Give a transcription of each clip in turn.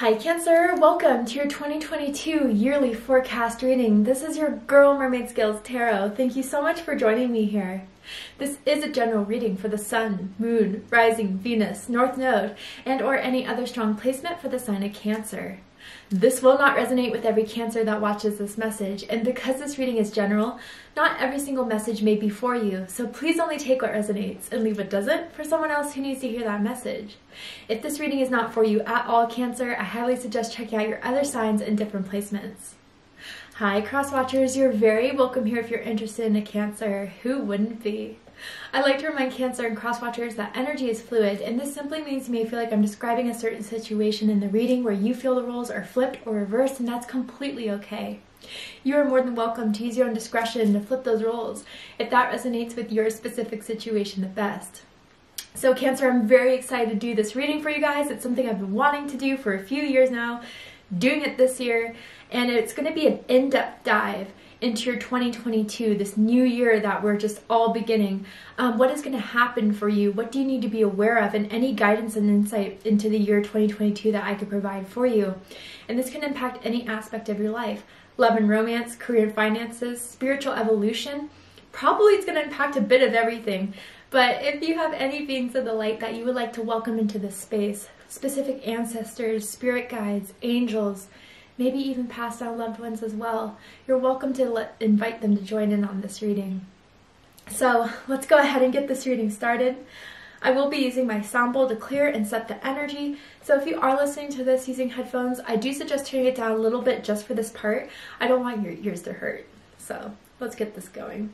Hi Cancer, welcome to your 2022 yearly forecast reading. This is your girl Mermaid Scales Tarot. Thank you so much for joining me here. This is a general reading for the Sun, Moon, Rising, Venus, North Node, and or any other strong placement for the sign of Cancer. This will not resonate with every Cancer that watches this message, and because this reading is general, not every single message may be for you, so please only take what resonates and leave what doesn't for someone else who needs to hear that message. If this reading is not for you at all, Cancer, I highly suggest checking out your other signs and different placements. Hi cross watchers, you're very welcome here if you're interested in a Cancer. Who wouldn't be? I like to remind Cancer and cross watchers that energy is fluid, and this simply means you may feel like I'm describing a certain situation in the reading where you feel the roles are flipped or reversed, and that's completely okay. You are more than welcome to use your own discretion to flip those roles if that resonates with your specific situation the best. So Cancer, I'm very excited to do this reading for you guys. It's something I've been wanting to do for a few years now, doing it this year, and it's going to be an in-depth dive into your 2022, this new year that we're just all beginning. What is going to happen for you? What do you need to be aware of? And any guidance and insight into the year 2022 that I could provide for you. And this can impact any aspect of your life. Love and romance, career and finances, spiritual evolution. Probably it's going to impact a bit of everything. But if you have any beings of the light that you would like to welcome into this space, specific ancestors, spirit guides, angels, maybe even passed on loved ones as well, you're welcome to invite them to join in on this reading. So let's go ahead and get this reading started. I will be using my sound bowl to clear and set the energy. So if you are listening to this using headphones, I do suggest turning it down a little bit just for this part. I don't want your ears to hurt. So let's get this going.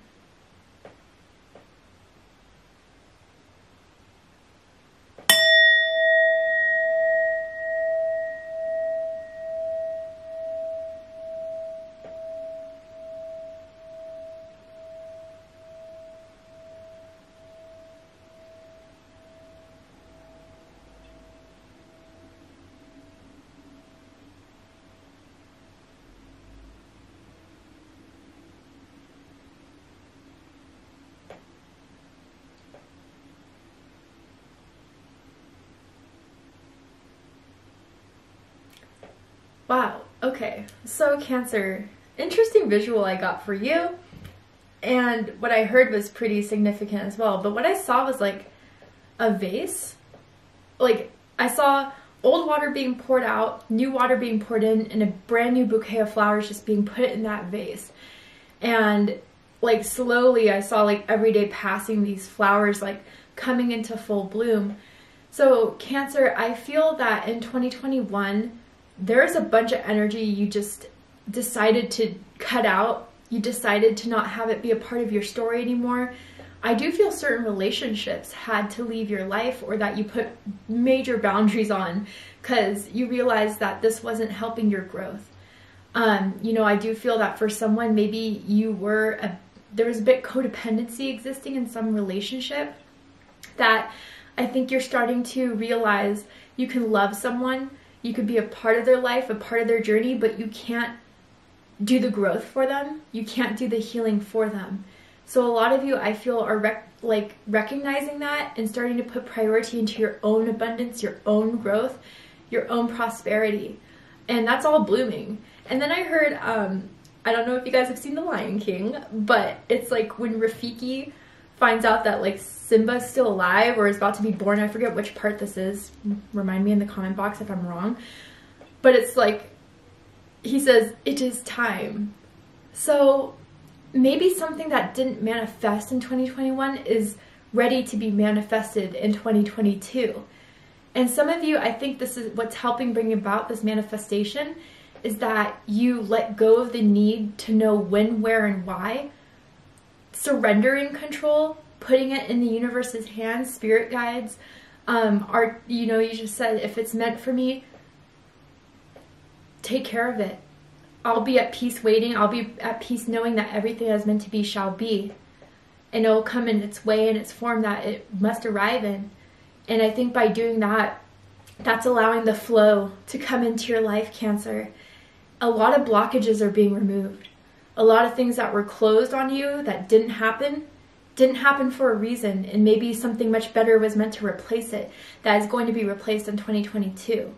Wow, okay, so Cancer, interesting visual I got for you, and what I heard was pretty significant as well, but what I saw was like a vase. Like, I saw old water being poured out, new water being poured in, and a brand new bouquet of flowers just being put in that vase. And like slowly I saw like every day passing these flowers like coming into full bloom. So Cancer, I feel that in 2021, there's a bunch of energy you just decided to cut out. You decided to not have it be a part of your story anymore. I do feel certain relationships had to leave your life, or that you put major boundaries on because you realized that this wasn't helping your growth. You know, I do feel that for someone, maybe there was a bit codependency existing in some relationship, that I think you're starting to realize you can love someone, you could be a part of their life, a part of their journey, but you can't do the growth for them. You can't do the healing for them. So a lot of you, I feel, are recognizing that and starting to put priority into your own abundance, your own growth, your own prosperity. And that's all blooming. And then I heard, I don't know if you guys have seen The Lion King, but it's like when Rafiki finds out that like Simba's still alive or is about to be born. I forget which part this is. Remind me in the comment box if I'm wrong. But it's like, he says, "It is time." So maybe something that didn't manifest in 2021 is ready to be manifested in 2022. And some of you, I think this is what's helping bring about this manifestation, is that you let go of the need to know when, where, and why. Surrendering control, putting it in the universe's hands, spirit guides, you know, you just said, if it's meant for me, take care of it. I'll be at peace waiting. I'll be at peace knowing that everything that is meant to be shall be. And it will come in its way, in its form that it must arrive in. And I think by doing that, that's allowing the flow to come into your life, Cancer. A lot of blockages are being removed. A lot of things that were closed on you that didn't happen for a reason, and maybe something much better was meant to replace it, that is going to be replaced in 2022.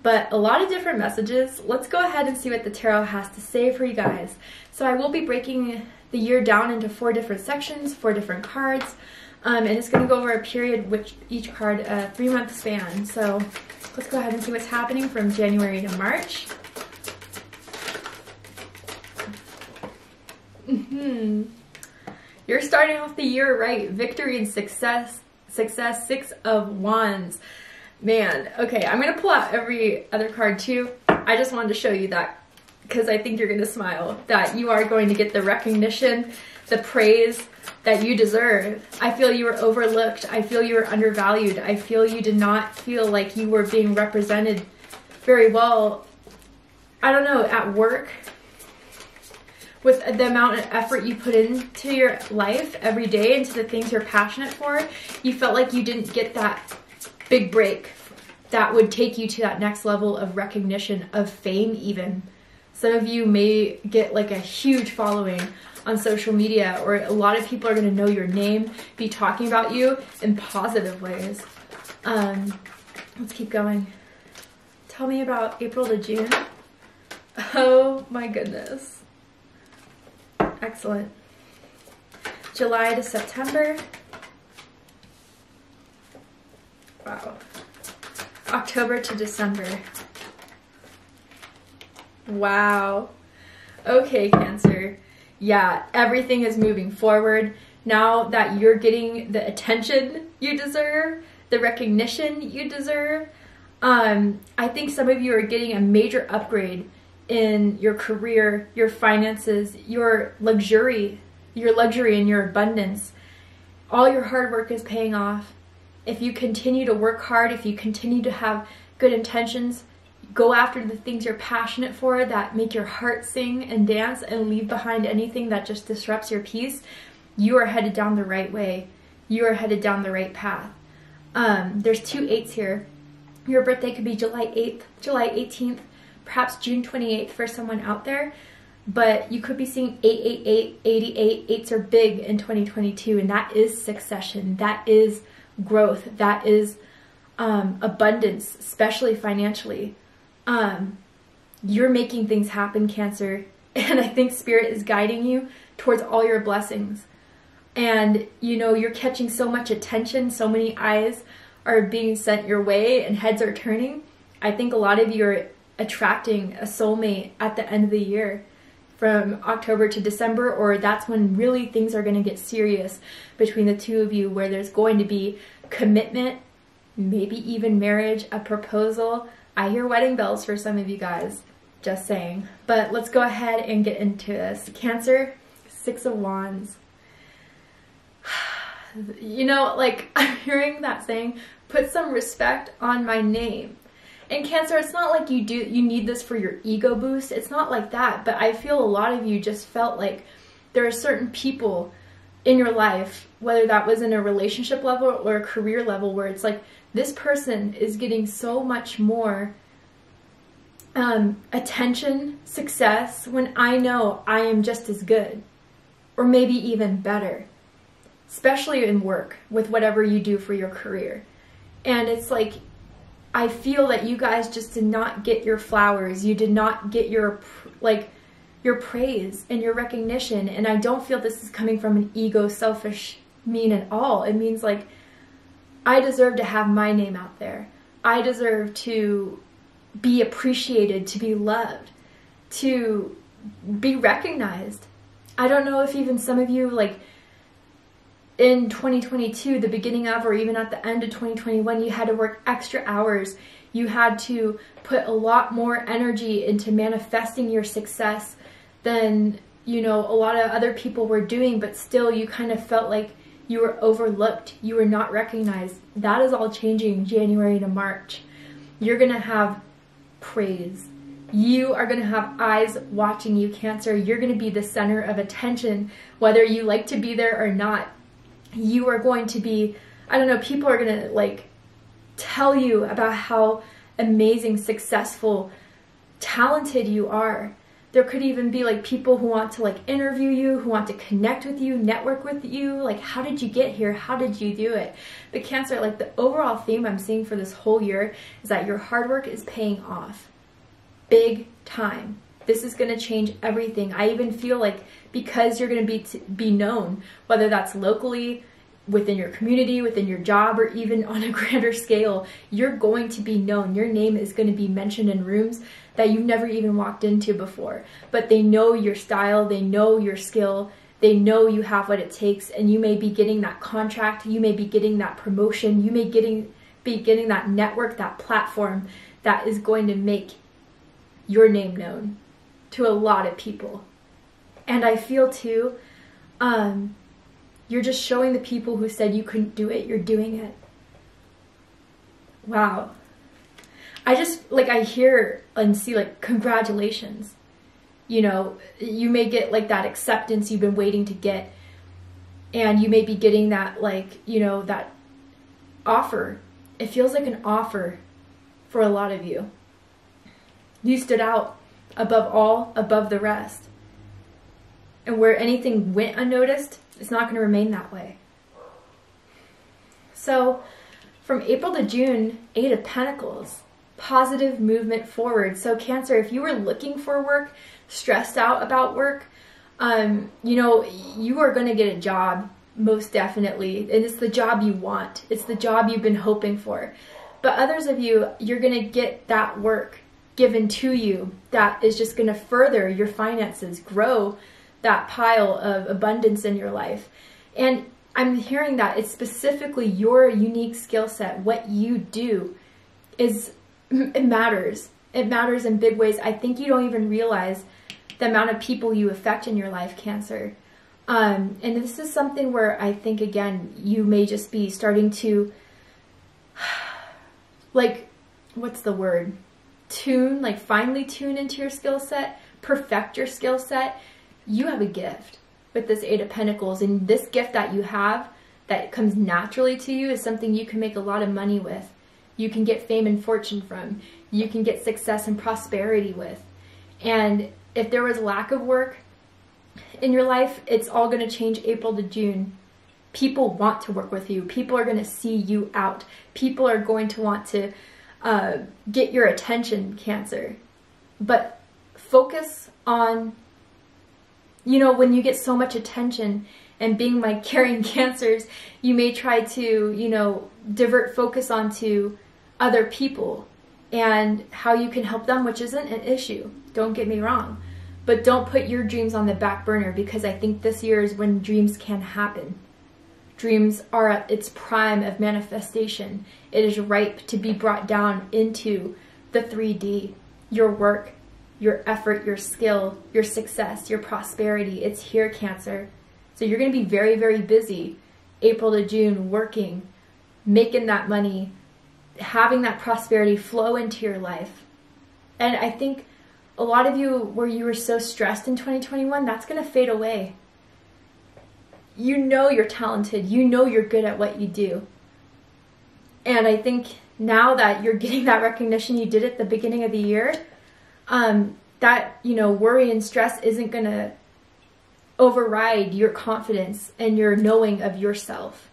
but a lot of different messages. Let's go ahead and see what the tarot has to say for you guys. So I will be breaking the year down into 4 different sections, 4 different cards, and it's going to go over a period, which each card a 3-month span. So let's go ahead and see what's happening from January to March. You're starting off the year right. Victory and success. Success, 6 of Wands. Man, okay, I'm going to pull out every other card too. I just wanted to show you that because I think you're going to smile, that you are going to get the recognition, the praise that you deserve. I feel you were overlooked. I feel you were undervalued. I feel you did not feel like you were being represented very well, I don't know, at work. With the amount of effort you put into your life every day, into the things you're passionate for, you felt like you didn't get that big break that would take you to that next level of recognition, of fame even. Some of you may get like a huge following on social media, or a lot of people are going to know your name, be talking about you in positive ways. Let's keep going. Tell me about April to June. Oh my goodness. Excellent. July to September. Wow. October to December. Wow. Okay, Cancer. Yeah, everything is moving forward. Now that you're getting the attention you deserve, the recognition you deserve, I think some of you are getting a major upgrade in your career, your finances, your luxury and your abundance. All your hard work is paying off. If you continue to work hard, if you continue to have good intentions, go after the things you're passionate for that make your heart sing and dance, and leave behind anything that just disrupts your peace, you are headed down the right way. You are headed down the right path. There's 2 8s here. Your birthday could be July 8th, July 18th, perhaps June 28th for someone out there, but you could be seeing 888, 88. 8s are big in 2022, and that is succession. That is growth. That is abundance, especially financially. You're making things happen, Cancer, and I think Spirit is guiding you towards all your blessings. And you know, you're catching so much attention, so many eyes are being sent your way and heads are turning. I think a lot of you are attracting a soulmate at the end of the year, from October to December, or that's when really things are going to get serious between the two of you, where there's going to be commitment, maybe even marriage, a proposal. I hear wedding bells for some of you guys, just saying. But let's go ahead and get into this. Cancer, 6 of Wands. You know, like, I'm hearing that saying, put some respect on my name. And Cancer, it's not like you need this for your ego boost. It's not like that. But I feel a lot of you just felt like there are certain people in your life, whether that was in a relationship level or a career level, where it's like this person is getting so much more attention, success, when I know I am just as good, or maybe even better, especially in work with whatever you do for your career. And it's like, I feel that you guys just did not get your flowers. You did not get your praise and your recognition. And I don't feel this is coming from an ego, selfish mean at all. It means like, I deserve to have my name out there. I deserve to be appreciated, to be loved, to be recognized. I don't know if even some of you, like, in 2022, the beginning of, or even at the end of 2021, you had to work extra hours. You had to put a lot more energy into manifesting your success than, you know, a lot of other people were doing, but still you kind of felt like you were overlooked. You were not recognized. That is all changing January to March. You're going to have praise. You are going to have eyes watching you, Cancer. You're going to be the center of attention, whether you like to be there or not. You are going to be, I don't know, people are going to like tell you about how amazing, successful, talented you are. There could even be like people who want to like interview you, who want to connect with you, network with you. Like, how did you get here? How did you do it? But Cancer, like the overall theme I'm seeing for this whole year is that your hard work is paying off. Big time. This is going to change everything. I even feel like because you're going to be known, whether that's locally, within your community, within your job, or even on a grander scale, you're going to be known. Your name is going to be mentioned in rooms that you've never even walked into before. But they know your style, they know your skill, they know you have what it takes, and you may be getting that contract, you may be getting that promotion, you may be getting that network, that platform that is going to make your name known to a lot of people. And I feel too, you're just showing the people who said you couldn't do it, you're doing it. Wow. I just, like, I hear and see, like, congratulations. You know, you may get, like, that acceptance you've been waiting to get. And you may be getting that, like, you know, that offer. It feels like an offer for a lot of you. You stood out above all, above the rest. And where anything went unnoticed, it's not going to remain that way. So, from April to June, 8 of Pentacles, positive movement forward. So Cancer, if you were looking for work, stressed out about work, you know, you are going to get a job, most definitely. And it's the job you want. It's the job you've been hoping for. But others of you, you're going to get that work given to you that is just going to further your finances, grow that pile of abundance in your life. And I'm hearing that it's specifically your unique skill set. What you do it matters. It matters in big ways. I think you don't even realize the amount of people you affect in your life, Cancer. And this is something where I think, again, you may just be starting to, like, what's the word? Finely tune into your skill set, perfect your skill set. You have a gift with this 8 of Pentacles, and this gift that you have that comes naturally to you is something you can make a lot of money with. You can get fame and fortune from. You can get success and prosperity with. And if there was lack of work in your life, it's all going to change April to June. People want to work with you. People are going to see you out. People are going to want to get your attention, Cancer. But focus on, you know, when you get so much attention, and being my caring Cancers, you may try to, you know, divert focus onto other people and how you can help them, which isn't an issue. Don't get me wrong. But don't put your dreams on the back burner, because I think this year is when dreams can happen. Dreams are at its prime of manifestation. It is ripe to be brought down into the 3D. Your work, your effort, your skill, your success, your prosperity. It's here, Cancer. So you're going to be very, very busy April to June, working, making that money, having that prosperity flow into your life. And I think a lot of you, where you were so stressed in 2021, that's going to fade away. You know you're talented. You know you're good at what you do. And I think now that you're getting that recognition you did at the beginning of the year, that, you know, worry and stress isn't going to override your confidence and your knowing of yourself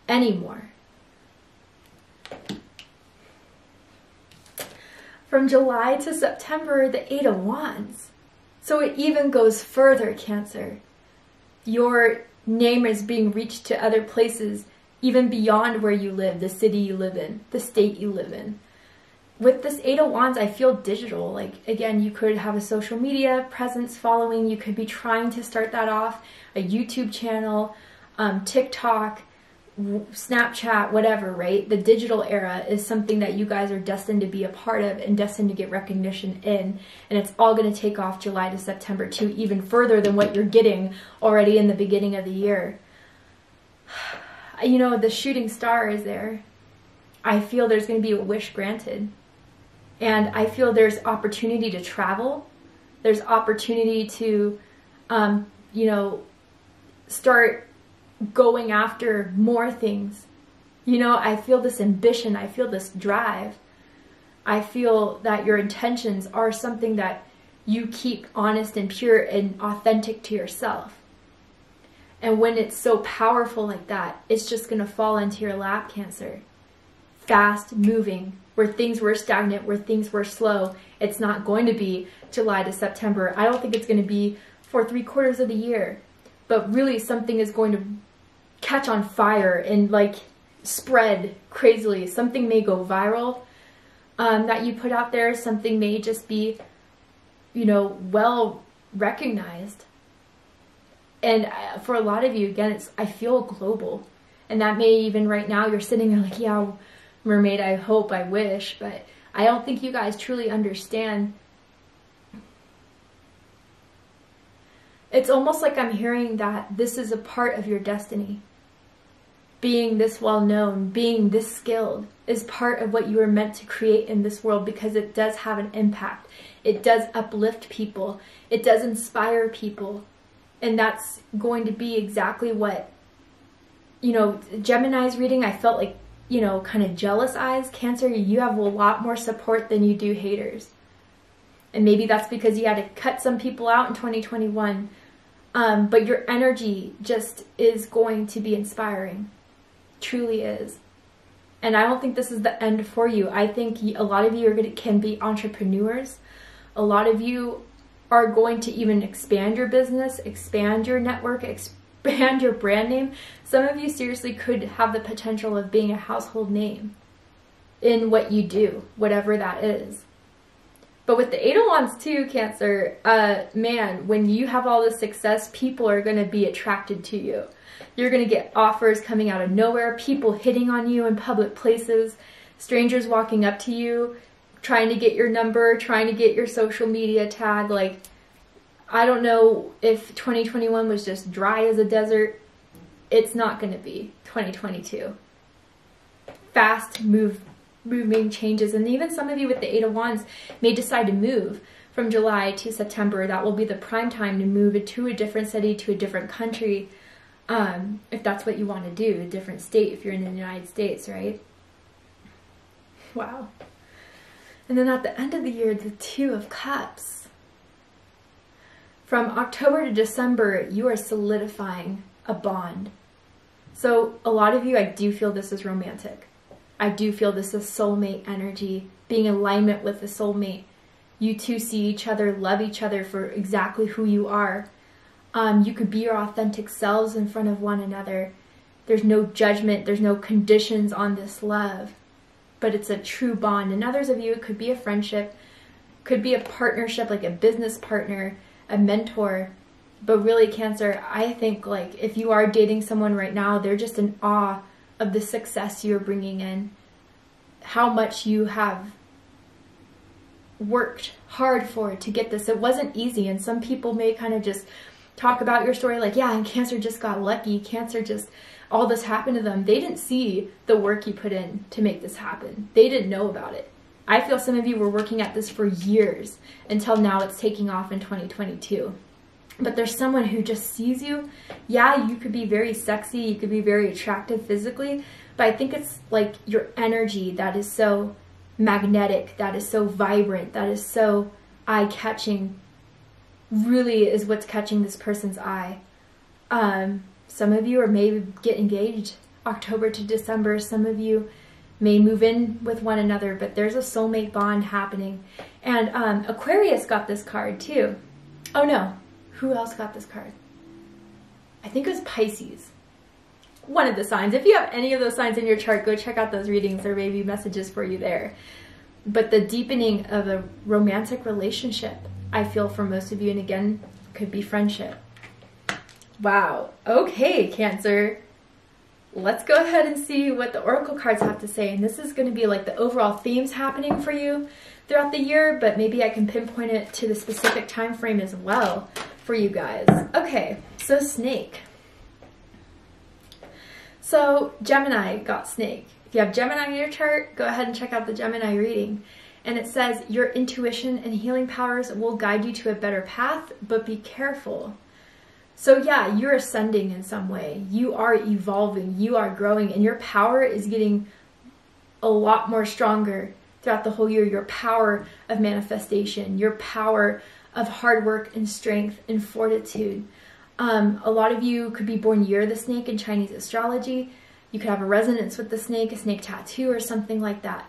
anymore. From July to September, the 8 of Wands. So it even goes further, Cancer. Your name is being reached to other places, even beyond where you live, the city you live in, the state you live in. With this 8 of Wands, I feel digital. Like, again, you could have a social media presence following. You could be trying to start that off, a YouTube channel, TikTok, Snapchat, whatever, right? The digital era is something that you guys are destined to be a part of and destined to get recognition in. And it's all going to take off July to September too, even further than what you're getting already in the beginning of the year. You know, the shooting star is there. I feel there's going to be a wish granted. And I feel there's opportunity to travel. There's opportunity to, you know, start going after more things. You know, I feel this ambition. I feel this drive. I feel that your intentions are something that you keep honest and pure and authentic to yourself. And when it's so powerful like that, it's just going to fall into your lap, Cancer. Fast moving, where things were stagnant, where things were slow. It's not going to be July to September. I don't think it's going to be for 3/4 of the year. But really something is going to catch on fire and like spread crazily. Something may go viral that you put out there. Something may just be, you know, well recognized. And for a lot of you, again, I feel global. And that may even right now you're sitting there like, yeah, Mermaid, I hope, I wish. But I don't think you guys truly understand. It's almost like I'm hearing that this is a part of your destiny. Being this well known, being this skilled is part of what you were meant to create in this world, because it does have an impact. It does uplift people. It does inspire people. And that's going to be exactly what, you know, Gemini's reading, I felt like, you know, kind of jealous eyes. Cancer, you have a lot more support than you do haters. And maybe that's because you had to cut some people out in 2021. But your energy just is going to be inspiring. Truly is. And I don't think this is the end for you. I think a lot of you can be entrepreneurs. A lot of you are going to even expand your business, expand your network, expand your brand name. Some of you seriously could have the potential of being a household name in what you do, whatever that is. But with the Eight of Wands too, Cancer, man, when you have all this success, people are going to be attracted to you. You're going to get offers coming out of nowhere, people hitting on you in public places, strangers walking up to you, trying to get your number, trying to get your social media tag. Like, I don't know if 2021 was just dry as a desert. It's not going to be 2022. Fast moving changes. And even some of you with the Eight of Wands may decide to move from July to September. That will be the prime time to move to a different city, to a different country. If that's what you want to do, a different state if you're in the United States, right? Wow. And then at the end of the year, the Two of Cups. From October to December, you are solidifying a bond. So a lot of you, I do feel this is romantic. I do feel this is soulmate energy, being in alignment with the soulmate. You two see each other, love each other for exactly who you are. You could be your authentic selves in front of one another. There's no judgment, there's no conditions on this love. But it's a true bond. And others of you, it could be a friendship, could be a partnership, like a business partner, a mentor. But really, Cancer, I think like if you are dating someone right now, they're just in awe of the success you're bringing in, how much you have worked hard for to get this. It wasn't easy, and some people may kind of just talk about your story like, yeah, and Cancer just got lucky, Cancer just, all this happened to them. They didn't see the work you put in to make this happen. They didn't know about it. I feel some of you were working at this for years until now it's taking off in 2022. But there's someone who just sees you. Yeah, you could be very sexy, you could be very attractive physically, but I think it's like your energy that is so magnetic, that is so vibrant, that is so eye-catching, really is what's catching this person's eye. Some of you are maybe get engaged October to December. Some of you may move in with one another, but there's a soulmate bond happening. And Aquarius got this card too. Oh no, who else got this card? I think it was Pisces. One of the signs. If you have any of those signs in your chart, go check out those readings. There may be messages for you there. But the deepening of a romantic relationship, I feel for most of you, and again, could be friendship. Wow. Okay, Cancer. Let's go ahead and see what the oracle cards have to say. And this is going to be like the overall themes happening for you throughout the year, but maybe I can pinpoint it to the specific time frame as well for you guys. Okay, so Snake. So Gemini got Snake. If you have Gemini in your chart, go ahead and check out the Gemini reading. And it says, your intuition and healing powers will guide you to a better path, but be careful. So yeah, you're ascending in some way. You are evolving, you are growing, and your power is getting a lot more stronger throughout the whole year. Your power of manifestation, your power of hard work and strength and fortitude. A lot of you could be born year of the snake in Chinese astrology. You could have a resonance with the snake, a snake tattoo or something like that.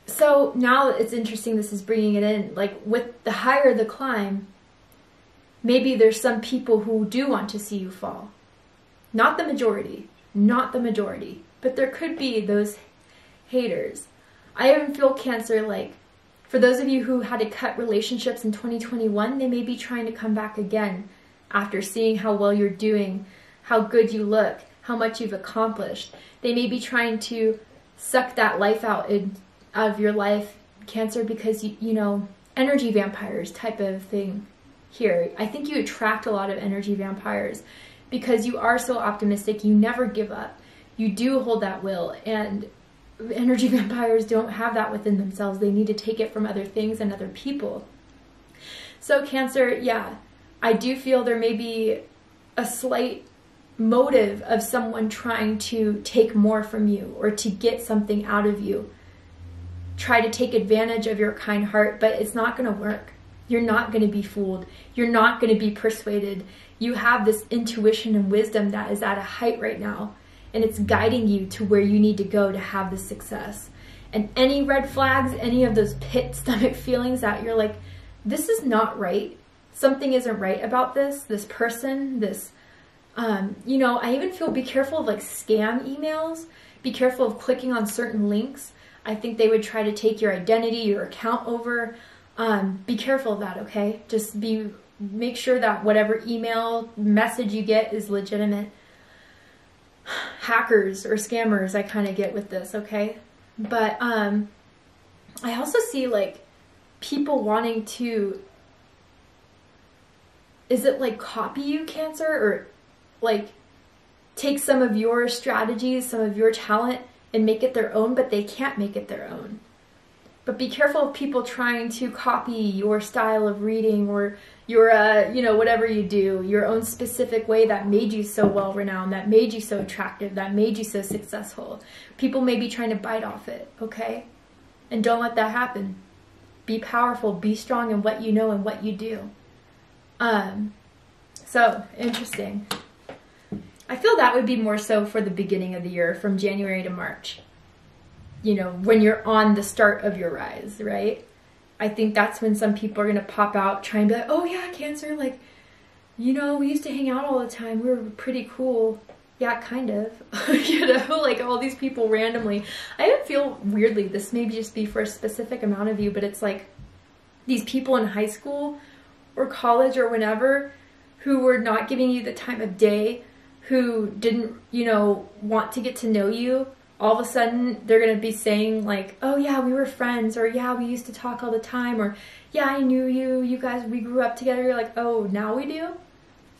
So now it's interesting, this is bringing it in, like with the higher the climb, maybe there's some people who do want to see you fall. Not the majority, but there could be those haters. I even feel, Cancer, like for those of you who had to cut relationships in 2021, they may be trying to come back again after seeing how well you're doing, how good you look, how much you've accomplished. They may be trying to suck that life out of your life, Cancer, because you know, energy vampires type of thing here. I think you attract a lot of energy vampires because you are so optimistic. You never give up. You do hold that will, and energy vampires don't have that within themselves. They need to take it from other things and other people. So Cancer, yeah, I do feel there may be a slight motive of someone trying to take more from you or to get something out of you. Try to take advantage of your kind heart, but it's not going to work. You're not going to be fooled. You're not going to be persuaded. You have this intuition and wisdom that is at a height right now, and it's guiding you to where you need to go to have the success. And any red flags, any of those pit stomach feelings that you're like, this is not right. Something isn't right about this person, this, you know, I even feel be careful of like scam emails. Be careful of clicking on certain links. I think they would try to take your identity, your account over. Be careful of that, okay? Just make sure that whatever email message you get is legitimate. Hackers or scammers I kind of get with this, okay? But I also see like people wanting to, is it like copy you, Cancer, or like take some of your strategies, some of your talent and make it their own, but they can't make it their own. But be careful of people trying to copy your style of reading or your, you know, whatever you do, your own specific way that made you so well-renowned, that made you so attractive, that made you so successful. People may be trying to bite off it, okay? And don't let that happen. Be powerful, be strong in what you know and what you do. So, interesting. I feel that would be more so for the beginning of the year, from January to March. You know, when you're on the start of your rise, right? I think that's when some people are going to pop out, try and be like, oh yeah, Cancer, like, you know, we used to hang out all the time. We were pretty cool. Yeah, kind of. You know, like all these people randomly. I even feel weirdly, this may just be for a specific amount of you, but it's like these people in high school or college or whenever who were not giving you the time of day, who didn't, you know, want to get to know you. All of a sudden, they're going to be saying like, oh yeah, we were friends, or yeah, we used to talk all the time, or yeah, I knew you, you guys, we grew up together. You're like, oh, now we do?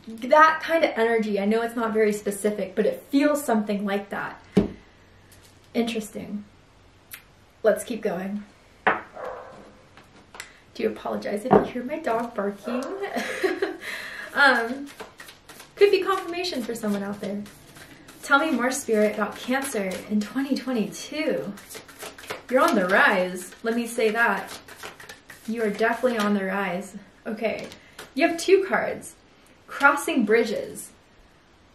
That kind of energy. I know it's not very specific, but it feels something like that. Interesting. Let's keep going. Do apologize if you hear my dog barking. Could be confirmation for someone out there. Tell me more, Spirit, about Cancer in 2022. You're on the rise. Let me say that. You are definitely on the rise. Okay. You have two cards. Crossing bridges.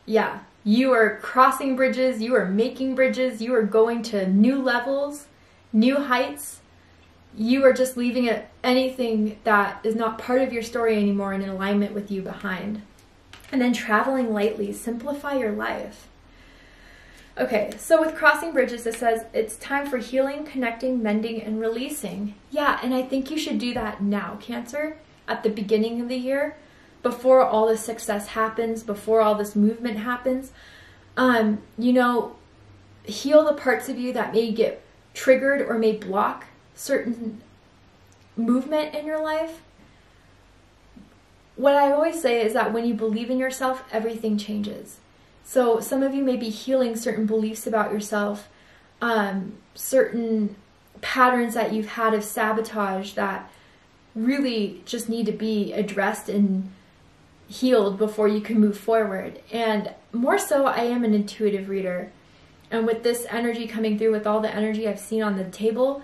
Yeah. You are crossing bridges. You are making bridges. You are going to new levels, new heights. You are just leaving anything that is not part of your story anymore and in alignment with you behind. And then traveling lightly. Simplify your life. Okay, so with crossing bridges, it says it's time for healing, connecting, mending, and releasing. Yeah, and I think you should do that now, Cancer, at the beginning of the year, before all this success happens, before all this movement happens. You know, heal the parts of you that may get triggered or may block certain movement in your life. What I always say is that when you believe in yourself, everything changes. So some of you may be healing certain beliefs about yourself, certain patterns that you've had of sabotage that really just need to be addressed and healed before you can move forward. And more so, I am an intuitive reader. And with this energy coming through, with all the energy I've seen on the table,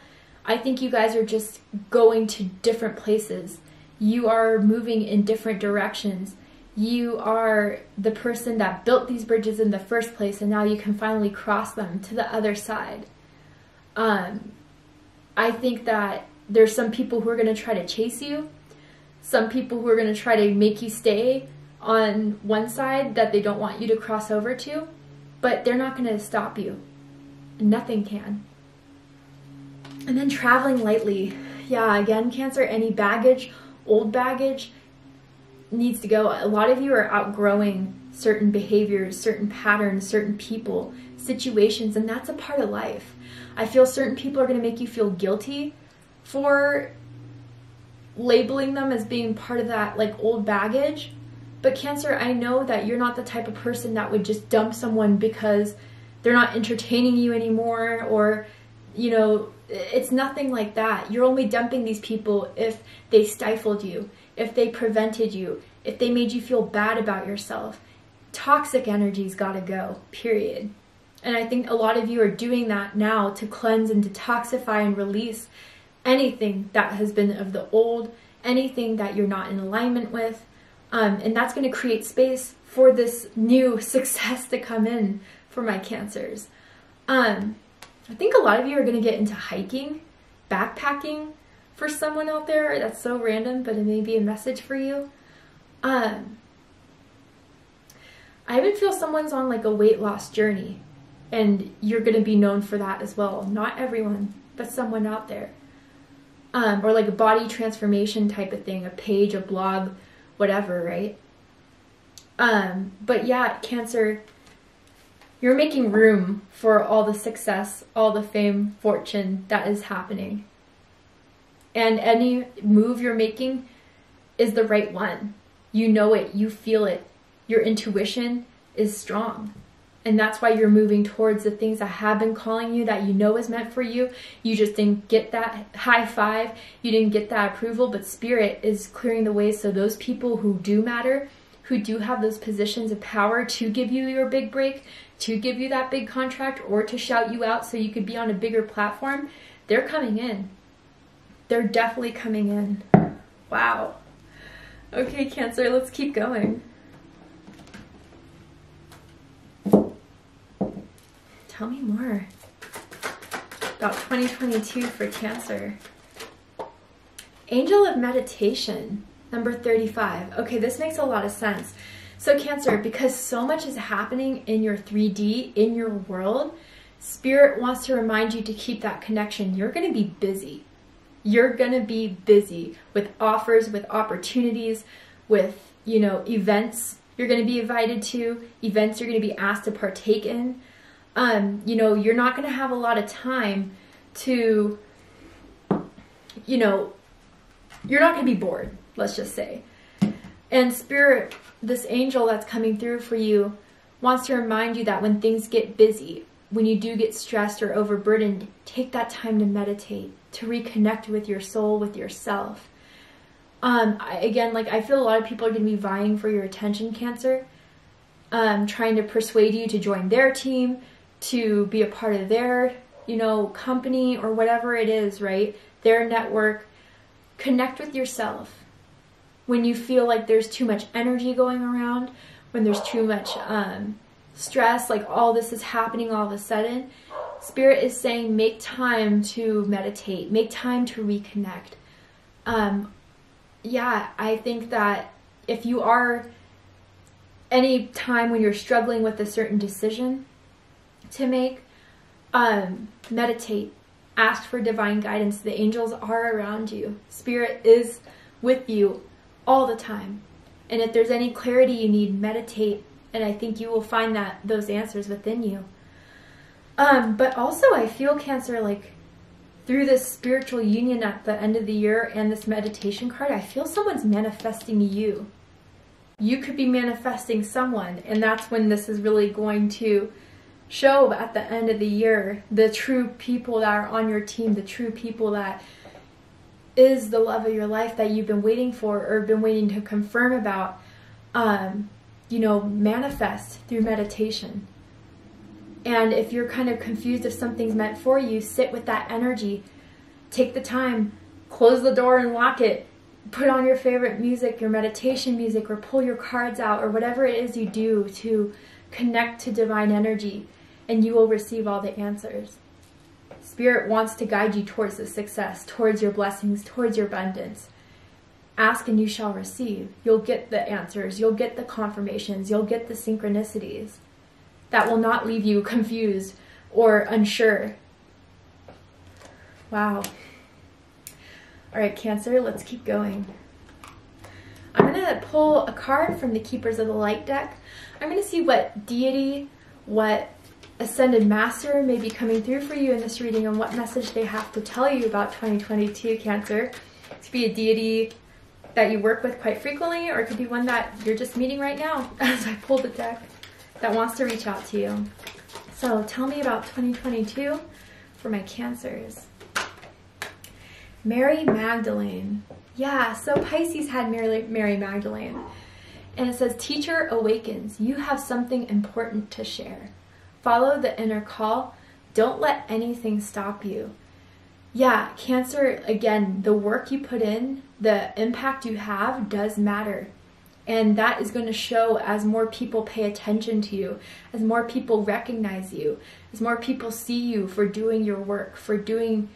I think you guys are just going to different places. You are moving in different directions. You are the person that built these bridges in the first place, and now you can finally cross them to the other side. I think that there's some people who are going to try to chase you, some people who are going to try to make you stay on one side that they don't want you to cross over to, but they're not going to stop you. Nothing can. And then traveling lightly. Yeah, again, Cancer, any baggage, old baggage needs to go. A lot of you are outgrowing certain behaviors, certain patterns, certain people, situations, and that's a part of life. I feel certain people are going to make you feel guilty for labeling them as being part of that like old baggage. But Cancer, I know that you're not the type of person that would just dump someone because they're not entertaining you anymore, or, you know, it's nothing like that. You're only dumping these people if they stifled you, if they prevented you, if they made you feel bad about yourself. Toxic energy's gotta go, period. And I think a lot of you are doing that now to cleanse and detoxify and release anything that has been of the old, anything that you're not in alignment with. And that's going to create space for this new success to come in for my Cancers. I think a lot of you are going to get into hiking, backpacking for someone out there. That's so random, but it may be a message for you. I even feel someone's on like a weight loss journey, and you're going to be known for that as well. Not everyone, but someone out there. Or like a body transformation type of thing, a page, a blog, whatever, right? But yeah, Cancer, you're making room for all the success, all the fame, fortune that is happening. And any move you're making is the right one. You know it, you feel it. Your intuition is strong. And that's why you're moving towards the things that have been calling you, that you know is meant for you. You just didn't get that high five. You didn't get that approval, but Spirit is clearing the way so those people who do matter, who do have those positions of power to give you your big break, to give you that big contract, or to shout you out so you could be on a bigger platform, they're coming in. They're definitely coming in. Wow. Okay, Cancer, let's keep going. Tell me more about 2022 for Cancer. Angel of Meditation, number 35. Okay, this makes a lot of sense. So Cancer, because so much is happening in your 3D, in your world, Spirit wants to remind you to keep that connection. You're going to be busy. You're going to be busy with offers, with opportunities, with, you know, events you're going to be invited to, events you're going to be asked to partake in. You know, you're not going to have a lot of time to, you know, you're not going to be bored, let's just say. And Spirit, this angel that's coming through for you, wants to remind you that when things get busy, when you do get stressed or overburdened, take that time to meditate, to reconnect with your soul, with yourself. Again, like, I feel a lot of people are going to be vying for your attention, Cancer, trying to persuade you to join their team, to be a part of their, you know, company or whatever it is, right? Their network. Connect with yourself. When you feel like there's too much energy going around, when there's too much stress, like all this is happening all of a sudden, Spirit is saying make time to meditate, make time to reconnect. Yeah, I think that if you are any time when you're struggling with a certain decision to make, meditate, ask for divine guidance. The angels are around you. Spirit is with you all the time. And if there's any clarity you need, meditate. And I think you will find that those answers within you. But also I feel, Cancer, like through this spiritual union at the end of the year and this meditation card, I feel someone's manifesting you. You could be manifesting someone, and that's when this is really going to show at the end of the year, the true people that are on your team, the true people that is the love of your life that you've been waiting for or been waiting to confirm about, you know, manifest through meditation. And if you're kind of confused if something's meant for you, sit with that energy take the time, close the door and lock it, put on your favorite music, your meditation music, or pull your cards out, or whatever it is you do to connect to divine energy, and you will receive all the answers. Spirit wants to guide you towards the success, towards your blessings, towards your abundance. Ask and you shall receive. You'll get the answers. You'll get the confirmations. You'll get the synchronicities that will not leave you confused or unsure. Wow. All right, Cancer, let's keep going. I'm going to pull a card from the Keepers of the Light deck. I'm going to see what deity, what Ascended Master may be coming through for you in this reading and what message they have to tell you about 2022, Cancer. It could be a deity that you work with quite frequently, or it could be one that you're just meeting right now as I pulled the deck that wants to reach out to you. So tell me about 2022 for my Cancers. Mary Magdalene. Yeah, so Pisces had Mary Magdalene. And it says, Teacher awakens. You have something important to share. Follow the inner call. Don't let anything stop you. Yeah, Cancer, again, the work you put in, the impact you have does matter. And that is going to show as more people pay attention to you, as more people recognize you, as more people see you for doing your work, for doing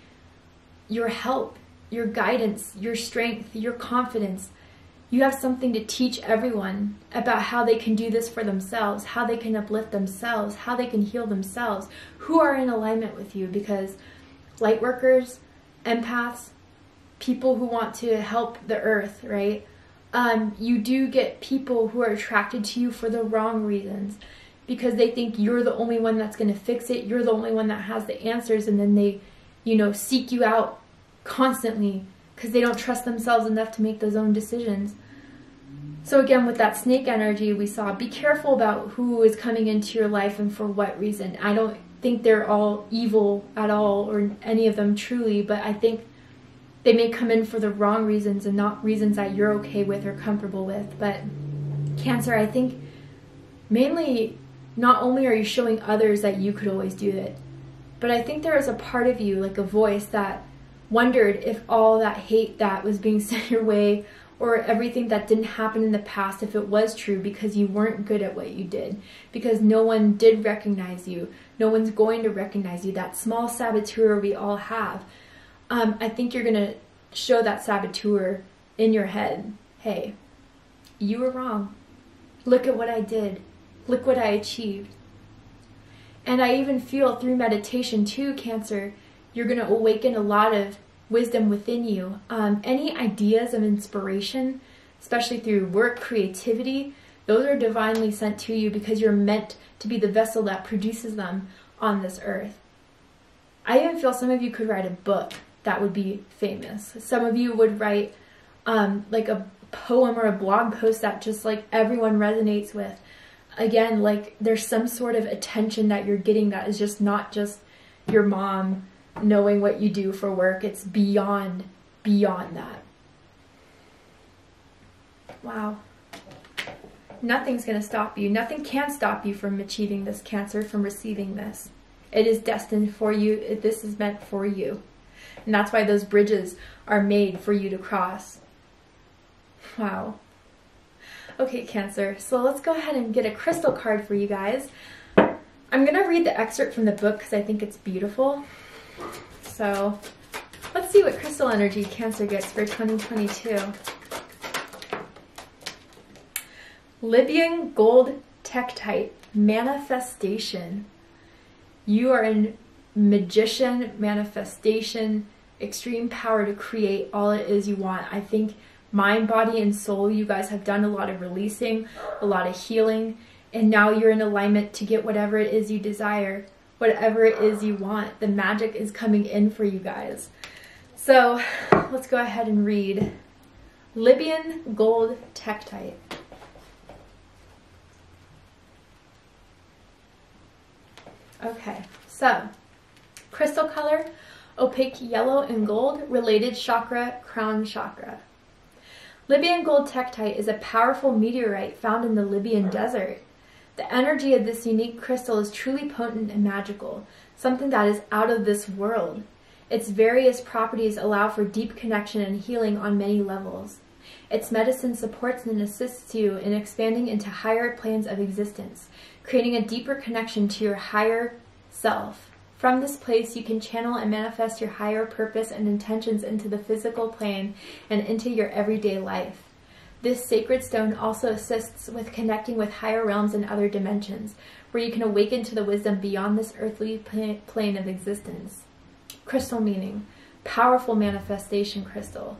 your help, your guidance, your strength, your confidence. You have something to teach everyone about how they can do this for themselves, how they can uplift themselves, how they can heal themselves, who are in alignment with you, because light workers, empaths, people who want to help the earth, right? You do get people who are attracted to you for the wrong reasons, because they think you're the only one that's going to fix it, you're the only one that has the answers, and then they, seek you out constantly because they don't trust themselves enough to make those own decisions. So again, with that snake energy we saw, be careful about who is coming into your life and for what reason. I don't think they're all evil at all, or any of them truly, but I think they may come in for the wrong reasons and not reasons that you're okay with or comfortable with. But Cancer, I think mainly not only are you showing others that you could always do it, but I think there is a part of you, like a voice, that wondered if all that hate that was being sent your way, or everything that didn't happen in the past, if it was true because you weren't good at what you did, because no one did recognize you, no one's going to recognize you, that small saboteur we all have. I think you're going to show that saboteur in your head, hey, you were wrong. Look at what I did. Look what I achieved. And I even feel through meditation too, Cancer, you're going to awaken a lot of wisdom within you. Any ideas of inspiration, especially through work, creativity, those are divinely sent to you because you're meant to be the vessel that produces them on this earth. I even feel some of you could write a book that would be famous. Some of you would write like a poem or a blog post that just like everyone resonates with. Again, like there's some sort of attention that you're getting that is just not just your mom knowing what you do for work. It's beyond that. Wow. Nothing's going to stop you. Nothing can stop you from achieving this, Cancer, from receiving this. It is destined for you. This is meant for you. And that's why those bridges are made for you to cross. Wow. Okay, Cancer, so let's go ahead and get a crystal card for you guys. I'm going to read the excerpt from the book because I think it's beautiful. So let's see what crystal energy Cancer gets for 2022. Libyan gold Tektite manifestation. You are in magician, manifestation, extreme power to create all it is you want. I think mind, body, and soul, you guys have done a lot of releasing, a lot of healing, and now you're in alignment to get whatever it is you desire, whatever it is you want. The magic is coming in for you guys. So let's go ahead and read Libyan gold Tektite. Okay, so crystal color, opaque yellow and gold, related chakra, crown chakra. Libyan gold Tektite is a powerful meteorite found in the Libyan desert. The energy of this unique crystal is truly potent and magical, something that is out of this world. Its various properties allow for deep connection and healing on many levels. Its medicine supports and assists you in expanding into higher planes of existence, creating a deeper connection to your higher self. From this place, you can channel and manifest your higher purpose and intentions into the physical plane and into your everyday life. This sacred stone also assists with connecting with higher realms and other dimensions, where you can awaken to the wisdom beyond this earthly plane of existence. Crystal meaning: powerful manifestation crystal.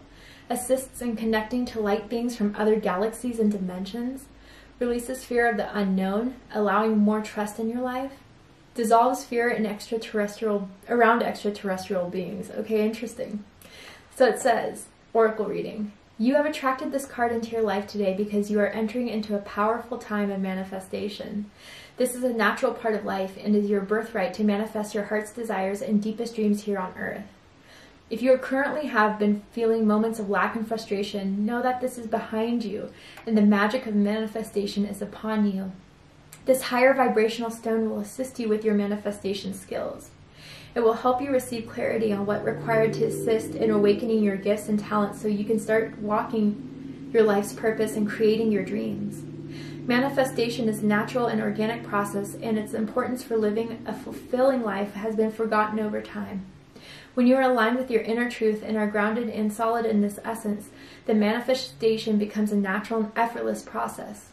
Assists in connecting to light beings from other galaxies and dimensions. Releases fear of the unknown, allowing more trust in your life. Dissolves fear in around extraterrestrial beings. Okay, interesting. So it says, Oracle reading. You have attracted this card into your life today because you are entering into a powerful time of manifestation. This is a natural part of life and is your birthright to manifest your heart's desires and deepest dreams here on earth. If you currently have been feeling moments of lack and frustration, know that this is behind you and the magic of manifestation is upon you. This higher vibrational stone will assist you with your manifestation skills. It will help you receive clarity on what required to assist in awakening your gifts and talents so you can start walking your life's purpose and creating your dreams. Manifestation is a natural and organic process, and its importance for living a fulfilling life has been forgotten over time. When you are aligned with your inner truth and are grounded and solid in this essence, the manifestation becomes a natural and effortless process.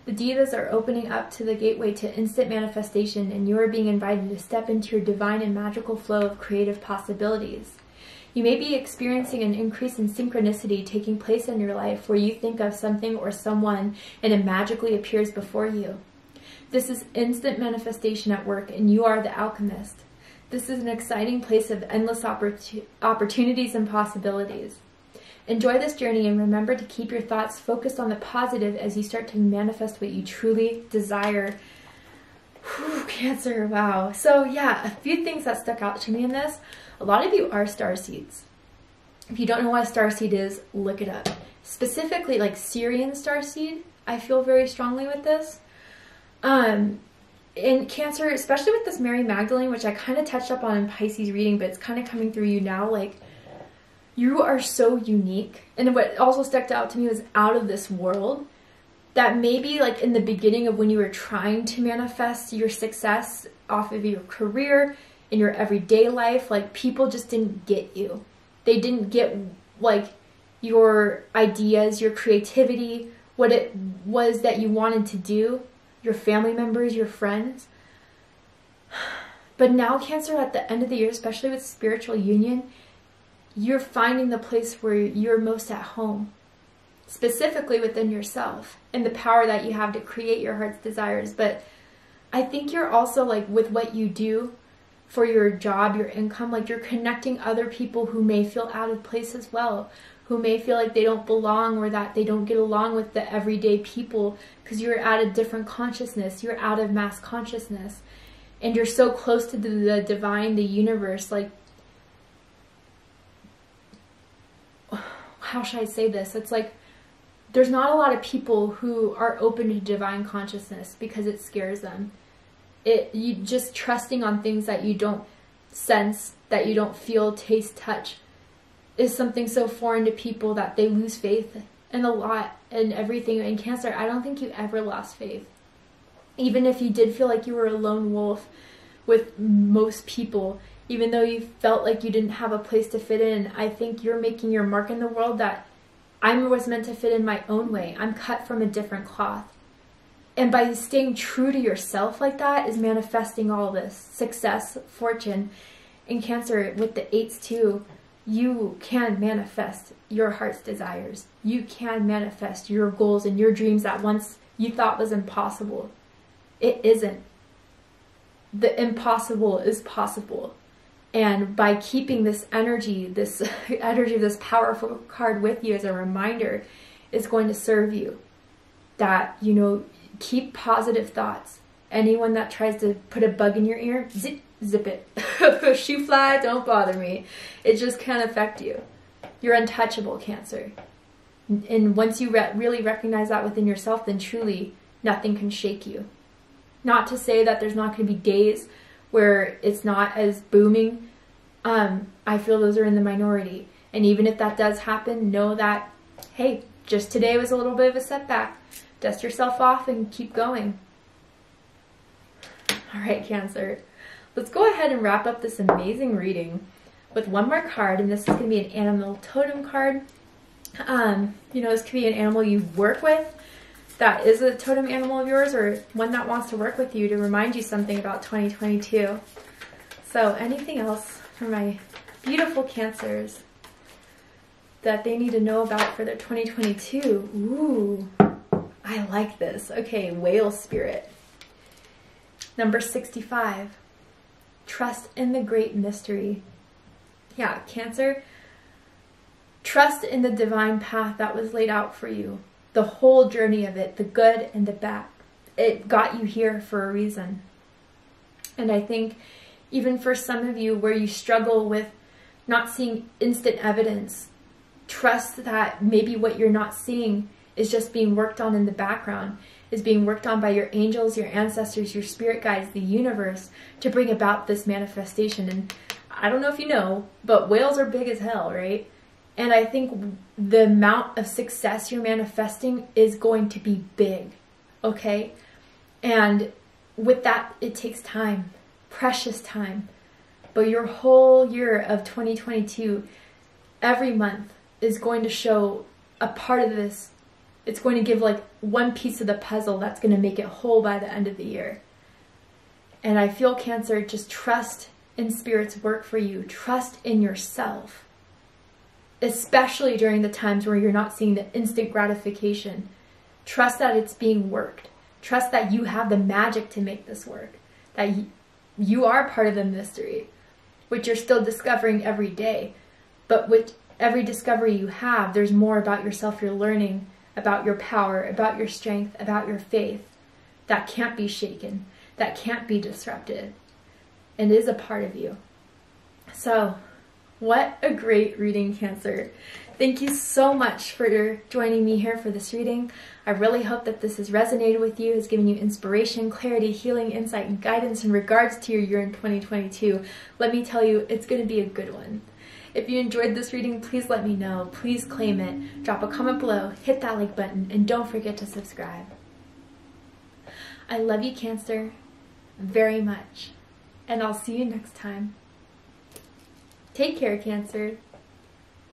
The Devas are opening up to the gateway to instant manifestation, and you are being invited to step into your divine and magical flow of creative possibilities. You may be experiencing an increase in synchronicity taking place in your life where you think of something or someone and it magically appears before you. This is instant manifestation at work, and you are the alchemist. This is an exciting place of endless opportunities and possibilities. Enjoy this journey and remember to keep your thoughts focused on the positive as you start to manifest what you truly desire. Whew, Cancer, wow. So yeah, a few things that stuck out to me in this. A lot of you are starseeds. If you don't know what a starseed is, look it up. Specifically like Syrian starseed, I feel very strongly with this. In Cancer, especially with this Mary Magdalene, which I kind of touched up on in Pisces reading, but it's kind of coming through you now, like, you are so unique. And what also stuck out to me was out of this world. That maybe like in the beginning of when you were trying to manifest your success off of your career, in your everyday life, like people just didn't get you. They didn't get like your ideas, your creativity, what it was that you wanted to do, your family members, your friends. But now, Cancer, at the end of the year, especially with spiritual union, you're finding the place where you're most at home, specifically within yourself and the power that you have to create your heart's desires. But I think you're also like with what you do for your job, your income, like you're connecting other people who may feel out of place as well, who may feel like they don't belong or that they don't get along with the everyday people because you're at a different consciousness, you're out of mass consciousness, and you're so close to the divine, the universe, like, how should I say this? It's like there's not a lot of people who are open to divine consciousness because it scares them. You just trusting on things that you don't sense, that you don't feel, taste, touch, is something so foreign to people that they lose faith in a lot and everything. In Cancer, I don't think you ever lost faith. Even if you did feel like you were a lone wolf with most people, even though you felt like you didn't have a place to fit in, I think you're making your mark in the world that I was meant to fit in my own way. I'm cut from a different cloth. And by staying true to yourself like that is manifesting all this success, fortune. In Cancer, with the 8s too, you can manifest your heart's desires. You can manifest your goals and your dreams that once you thought was impossible. It isn't. The impossible is possible. And by keeping this energy of this powerful card with you as a reminder, is going to serve you. That, you know, keep positive thoughts. Anyone that tries to put a bug in your ear, zip it. Shoe fly, don't bother me. It just can't affect you. You're untouchable, Cancer. And once you really recognize that within yourself, then truly nothing can shake you. Not to say that there's not going to be days where it's not as booming I feel those are in the minority. And even if that does happen, know that, hey, just today was a little bit of a setback. Dust yourself off and keep going. All right, Cancer. Let's go ahead and wrap up this amazing reading with one more card, and this is going to be an animal totem card. This could be an animal you work with that is a totem animal of yours, or one that wants to work with you to remind you something about 2022. So anything else for my beautiful Cancers that they need to know about for their 2022? Ooh, I like this. Okay, whale spirit. Number 65, trust in the great mystery. Yeah, Cancer, trust in the divine path that was laid out for you. The whole journey of it, the good and the bad. It got you here for a reason. And I think even for some of you where you struggle with not seeing instant evidence, trust that maybe what you're not seeing is just being worked on in the background, is being worked on by your angels, your ancestors, your spirit guides, the universe, to bring about this manifestation. And I don't know if you know, but whales are big as hell, right? And I think the amount of success you're manifesting is going to be big, okay? And with that, it takes time, precious time. But your whole year of 2022, every month is going to show a part of this. It's going to give like one piece of the puzzle that's going to make it whole by the end of the year. And I feel, Cancer, just trust in Spirit's work for you. Trust in yourself, especially during the times where you're not seeing the instant gratification. Trust that it's being worked. Trust that you have the magic to make this work, that you are part of the mystery, which you're still discovering every day. But with every discovery you have, there's more about yourself you're learning, about your power, about your strength, about your faith, that can't be shaken, that can't be disrupted, and is a part of you. So, what a great reading, Cancer. Thank you so much for joining me here for this reading. I really hope that this has resonated with you, has given you inspiration, clarity, healing, insight, and guidance in regards to your year in 2022. Let me tell you, it's going to be a good one. If you enjoyed this reading, please let me know. Please claim it. Drop a comment below, hit that like button, and don't forget to subscribe. I love you, Cancer, very much. And I'll see you next time. Take care, Cancer.